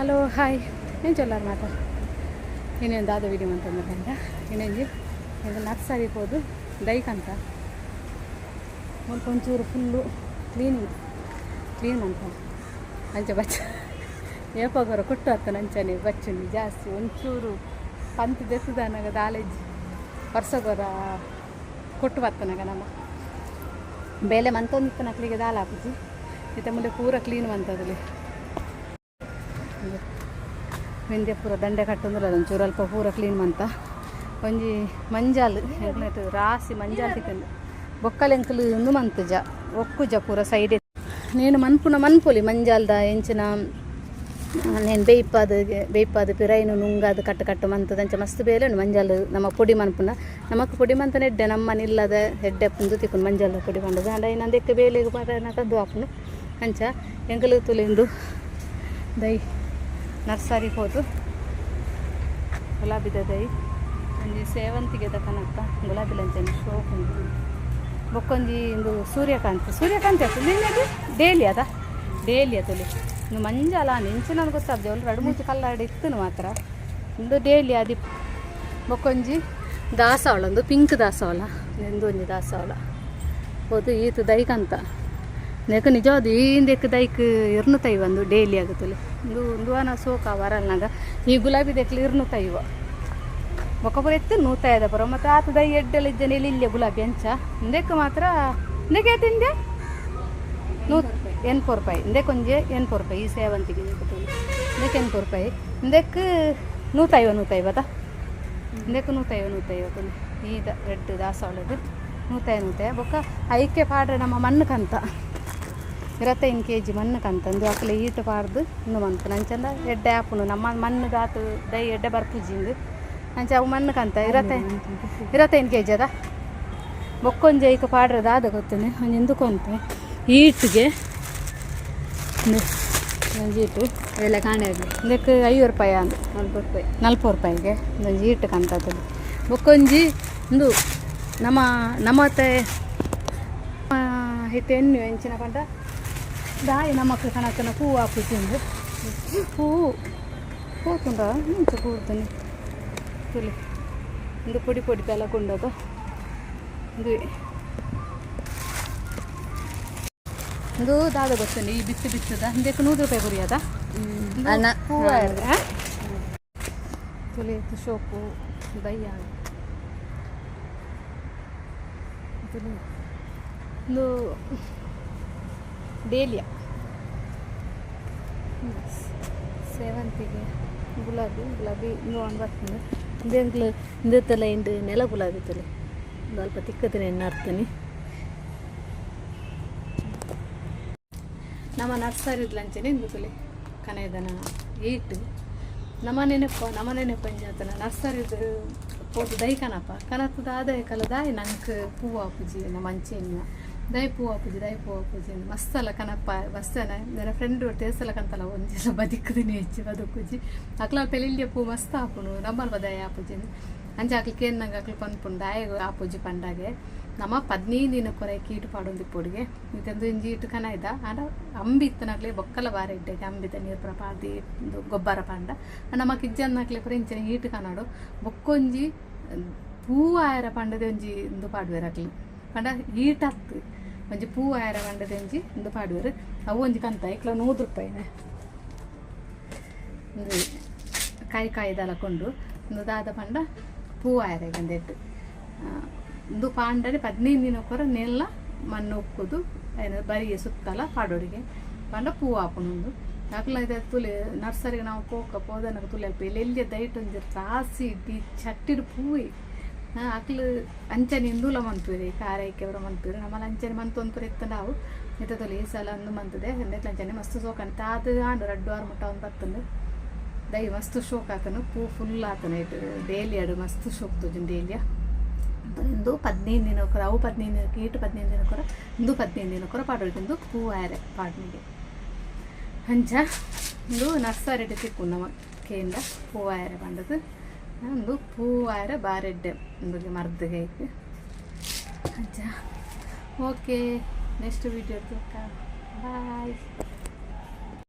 Hello hi ಏನು ಚೊಲ್ಲಾರ ಮಾತಾ ಇನ್ನೇನು ದಾದ ವಿಡಿಯೋ ಅಂತಂದ್ರಂತ ಇನ್ನೇಂಜಿ ಇದು ನರ್ಸರಿಗೆ ಹೋದು ದೈಕಂತ ಒಂಚೂರು ಫುಲ್ಲು ಕ್ಲೀನ್ ಅಂತ ಅಂಚೆ ಬಚ್ಚ ಏಪಾಗೋರ ಕೊಟ್ಟು ಆಗ್ತಾನೆ ಅಂಚನೆ ಬಚ್ಚುನಿ ಜಾಸ್ತಿ ಒಂಚೂರು ಪಂತ್ ಬೆತ್ತದನಾಗ ದಾಲೇಜ್ ವರ್ಷಗೋರ ಕೊಟ್ಟು ಬರ್ತಾನಾಗ ನಮ್ಮ ಬೇಲೆ ಮಂತೊಂದಿತ್ತು ನಕ್ಲಿಗೆ ದಾಲ್ ಹಾಕುಜಿ ಇತ್ತ ಮುಂದೆ ಪೂರ ಕ್ಲೀನ್ ಬಂತದಲ್ಲಿ ಮೆಂದೆ ಪೂರ ದಂಡೆ ಕಟ್ಟಂದ್ರೆ ಅದೊಂಚೂರು ಅಲ್ಪ ಪೂರ ಕ್ಲೀನ್ ಬಂತ ಒಂಜಿ ಮಂಜಾಲು ಎಗ್ನೈತು ರಾಸಿ ಮಂಜಾಲು ತಿಕ್ಕಂಡು ಬೊಕ್ಕಲೆಂಕಲು ಒಂದು ಮಂತು ಒಕ್ಕುಜ ಪೂರ ಸೈಡ್ నేను ಮನ್ಪೊಲಿ ಮಂಜಾಲ್ದ ಎಂಚಿನ నేను ಬೇಯ್ಪಾದ ಪಿರೈನು ನುಂಗಾದು ಕಟ್ಟು ಮಂತದಂಚ ಮಸ್ತ್ ಬೇಲೆ ಉಂಡು ಮಂಜಾಲು ನಮ್ಮ ಪೊಡಿ ಮನ್ಪುನ ನಮಕ್ ಪೊಡಿ ಮಂತನ ಎಡ್ಡೆ ನಮ್ಮ ನಿಲ್ಲದ ಎಡ್ಡೆ ಪುಂದು ತಿಕ್ಕೊಂಡು ಮಂಜಾಲ ಪೊಡಿ ಮಂಡದು ಅಂಡ ಇನ್ನೊಂದು ಎಕ್ಕೆ ಬೇಲೆಗೆ ಕದ್ದು ಹಾಪುನು ಅಂಚ ಎಂಕಲು ತುಲಿಂದು ದೈ ನರ್ಸರಿಗೆ ಹೋದು ಗುಲಾಬಿದ ದೈ ಒಂಜಿ ಸೇವಂತಿಗೆ ತಕನಕ್ಕ ಗುಲಾಬಿಲಂಚನೆ ಶೋಕ್ ಉಂಟು ಬೊಕ್ಕೊಂಜಿ ಇಂದು ಸೂರ್ಯಕಾಂತಿ ಆಗ್ತದೆ ಡೇಲಿ ತುಲಿ ಇನ್ನು ಮಂಜಾಲ ನೆಂಚಿನ ಗೊತ್ತಾಗ್ದೆ ಒಳ್ಳೆ 2-3 ಕಲ್ಲಾಡಿ ಇತ್ತು ಮಾತ್ರ ಇಂದು ಡೇಲಿ ಅದು ಬೊಕ್ಕೊಂಜಿ ದಾಸವಾಳ ಒಂದು ಪಿಂಕ್ ದಾಸವಾಳ ಎಂದು ಒಂಜಿ ದಾಸವಾಳ ಹೋದು ಈತು ದೈಕಂತ ನೆಕ್ ನಿಜವಾದ ಈಂದೆಕ್ ದೈಕ್ ಇರ್ನು ತೈವ ಒಂದು ಡೇಲಿ ಆಗುತ್ತಲ್ಲ ಒಂದು ಸೋಕ ವರಲ್ನಾಗ ಈ ಗುಲಾಬಿ ದೆಕ್ಲು ಇರ್ನು ತೈವ ಬೊಕ್ಕಪುರ ಎತ್ತು ನೂತೈದ ಪುರ ಮತ್ತು ಆತ ದೈ ಎಡ್ಡೆಲ್ಲ ಇದ್ದೇನೆ ಇಲ್ಲಿ ಗುಲಾಬಿ ಅಂಚ ಇಂದೆಕ್ ಮಾತ್ರ ಇಂದೆಕ್ಕೆ ತಿಂದೆ 80 ರೂಪಾಯಿ ಇಂದೆಕ್ಕೊಂಜೆ 80 ರೂಪಾಯಿ ಈ ಸೇವಂತಿಗೆ ಇಂದಕ್ಕೆ 80 ರೂಪಾಯಿ ಇಂದೆಕ್ 150 ಇಂದೆಕ್ 150 ಈದ ರೆಡ್ ದಾಸವಾಳದು 150 ಬೊಕ್ಕ ಐಕೆ ಪಾಡ್ರೆ ನಮ್ಮ ಮಣ್ಣಕ್ಕಂತ 25 kg ಮಣ್ಣಕ್ಕಂತ ಅಂದು ಅಕ್ಕಲೆ ಈಟ ಪಾಡ್ದು ಇನ್ನು ಮಂತು ನಂಚಂದ ಎಡ್ಡೆ ಆಪುನು ನಮ್ಮ ಮಣ್ಣದಾತು ದೈ ಎಡ್ಡೆ ಬರ್ಪುಜಿಂದು ಅಂಚ ಅವು ಮಣ್ಣಕ್ಕಂತ 25 kg ಅದ ಬೊಕ್ಕೊಂಜೆ ಈಗ ಪಾಡ್ರದ ಅದ ಗೊತ್ತೇನೆ ಒಂದು ಎಂದುಕೊಂತ ಈಟಿಗೆ ಒಂದು ಈಟು ಎಲ್ಲ ಕಾಣೆ ಆಗಲಿ ಇದಕ್ಕೆ 50 ರೂಪಾಯಿ ಅಂದು 40 ರೂಪಾಯಿಗೆ ಒಂದು ಈಟು ಕಂತದ್ದು ಬೊಕ್ಕೊಂಜಿ ಒಂದು ನಮ್ಮತ್ತೆ ಹಿಟ್ಟು ಎಣ್ಣೆ ಹೆಂಚಿನ ಕಂಡ ದಾಯಿ ನಮ್ಮಕ್ಕಳು ಕಣಕ್ಕನ ಹೂವು ಹಾಕುತ್ತಿಂದು ಹೂವು ಹೋತುಂಡ ಮುಂಚೆ ಕೂಡ್ತಾನೆ ತುಲಿ ಒಂದು ಪೊಡಿ ತಲಕೊಂಡದು ಇದು ದಾದ ಗೊತ್ತೇನೆ ಈ ಬಿತ್ತದ ಹಿಂದಕ್ಕೆ 100 ರೂಪಾಯಿ ಕುರಿಯದ ಹೂವು ತುಲಿ ಶೋಕು ದಯ್ಯ ಒಂದು ಡೇಲಿಯಾ ಸೇವಂತಿಗೆ ಗುಲಾಬಿ ಇನ್ನೂ ಒಂದು ಬರ್ತದೆ ಇಂದೆಂಕ್ಲು ಇಂದೆತ್ತಲ್ಲ ಇಂದು ನೆಲ ಗುಲಾಬಿ ತಲೆ ಒಂದು ಅಲ್ಪ ತಿಕ್ಕത്തിന് ಎಣ್ಣೆ ಹಾಕ್ತೀನಿ ನಮ್ಮ ನರ್ಸರಿದ ಲಂಚನೆ ಇಂದು ತುಲಿ ಕನೆದನ ಈಟು ನಮ್ಮ ನೆನಪು ಅಂಜಾತನ ನರ್ಸರಿದು ಪೋದು ದೈ ಕನತ್ತದ ಆದಾಯ ಕಲದಾಯಿ ನಂಗೆ ಹೂವು ಹಾಪುಜಿ ನಮ್ಮ ಅಂಚೆನ್ನ ದೈ ಪೂ ಹಾಪುಜಿ ಮಸ್ತಲ್ಲ ಕನಪ್ಪ ಮಸ್ತನ ನನ್ನ ಫ್ರೆಂಡ್ ತೇಸಲ ಕಂತಲ್ಲ ಒಂದಿಲ್ಲ ಬದುಕುದಿನಿ ಹೆಚ್ಚು ಬದುಕುಜಿ ಅಕ್ಲ ಪೆಲಿಲ್ಯ ಪೂ ಮಸ್ತ್ ಹಾಪುನು ನಮ್ಮಲ್ ಬದಾಯ ಹಾಪುಜಿ ಅಂಚ ಅಕ್ಲಿಗೆ ಏನು ನಂಗೆ ಅಕ್ಲು ಪನ್ಪುಂಡು ದಾಯ ಹಾಪುಜಿ ಪಂಡಾಗೆ ನಮ್ಮ 15 ದಿನ ಕೊರೆ ಕೀಟು ಪಾಡೊಂದು ಪೊಡಿಗೆ ಇದೊಂದು ಇಂಜಿ ಇಟ್ಟು ಕನ ಇದ್ದ ಆಡ ಅಂಬಿ ಇತ್ತನಾಗ್ಲಿ ಬೊಕ್ಕಲ ಬಾರ ಇಡ್ಡೆಗೆ ಅಂಬಿತ ನೀರು ಪುರ ಪಾಡಿ ಗೊಬ್ಬರ ಪಾಂಡ ನಮ್ಮ ಕಿಜ್ಜನ್ನಾಗ್ಲಿ ಪುರ ಇಂಚಿನ ಈಟು ಕನಾಡು ಬೊಕ್ಕೊಂಜಿ ಪೂ ಆಯರ ಪಂಡದೆ ಒಂಜಿ ಇಂದು ಪಾಡುವೆರಾಗ್ಲಿ ಪಂಡ ಈಟತ್ತು ಒಂಜಿ ಪೂ ಆಯರ ಪಂಡದೆ ಒಂಜಿ ಇಂದು ಪಾಡುವೆರು ಅವು ಒಂಜಿ ಕಂತ ಇಕ್ಲ 100 ರೂಪಾಯಿನೆ ಒಂದು ಕಾಯ್ದಲಕೊಂಡು ಒಂದು ದಾದ ಪಂಡ ಪೂ ಆಯರ ಗಂದೆಟ್ಟು ಒಂದು ಪಾಂಡನೆ 15 ದಿನ ಕೊರ ನೆಲ್ಲ ಮಣ್ಣು ಉಕ್ಕುದು ಬರಿಯ ಸುತ್ತಲ ಪಾಡೋಡಿಗೆ ಪಂಡ ಪೂ ಹಾಪುನುಂಡು ಅಕ್ಲ ಇದು ತುಲೆ ನರ್ಸರಿಗೆ ನಾವು ಪೋದನಗ ತುಲೆ ಅಲ್ಪ ಎಲ್ಲಿ ದೈಟ್ ಒಂದು ರಾಸಿ ಇಡ್ಡಿ ಚಟ್ಟಿಡು ಪೂಯಿ ಅಕ್ಲು ಅಂಚನೆ ಇಂದೂಲ ಮಂತುವೆ ಕಾರೈಕೆ ಅವರ ಮಂತುವೆ ನಮ್ಮಲ್ಲಿ ಅಂಚನೆ ಮಂತು ಅಂತಾರೆ ಇತ್ತು ನಾವು ಇತ್ತ ತೊಲೆ ಈ ಸಲ ಒಂದು ಮಂತದೆ ಎಂದಕ್ಕೆ ಅಂಚನೆ ಮಸ್ತ್ ಶೋಕ್ ಅಂತ ಅದು ಆಂಡು 2 ವಾರ ಮುಟ್ಟ ಒಂದು ಬರ್ತಂದು ದೈ ಮಸ್ತ್ ಶೋಕ್ ಆತನು ಪೂ ಫುಲ್ ಆತನ ಇಟ್ಟು ಡೇಲಿ ಆಡು ಮಸ್ತ್ ಶೋಕ್ ತೋಜು ಡೇಲಿಯ ಇಂದು 15 ದಿನ ಕೊರ ಅವು 15 ದಿನ ಕೀಟು 15 ದಿನ ಕೊರ ಇಂದು 15 ದಿನ ಕೊರ ಪಾಡೋಡಿಂದು ಪೂ ಆಯರೆ ಪಾಡ್ನಿಗೆ ಅಂಚ ಇಂದು ನರ್ಸರಿ ತಿಕ್ಕು ನಮ್ಮ ಕೇಂದ್ರ ಪೂ ಆಯರೆ ಪಂಡದು ಒಂದು ಪೂ ಆಯರೆ ಬಾರೆಡ್ಡೆ ಒಂದು ಮರ್ದಿಗೆ ಐತೆ ಅಂಚ ಓಕೆ ನೆಕ್ಸ್ಟ್ ವಿಡಿಯೋ ಬಾಯ್.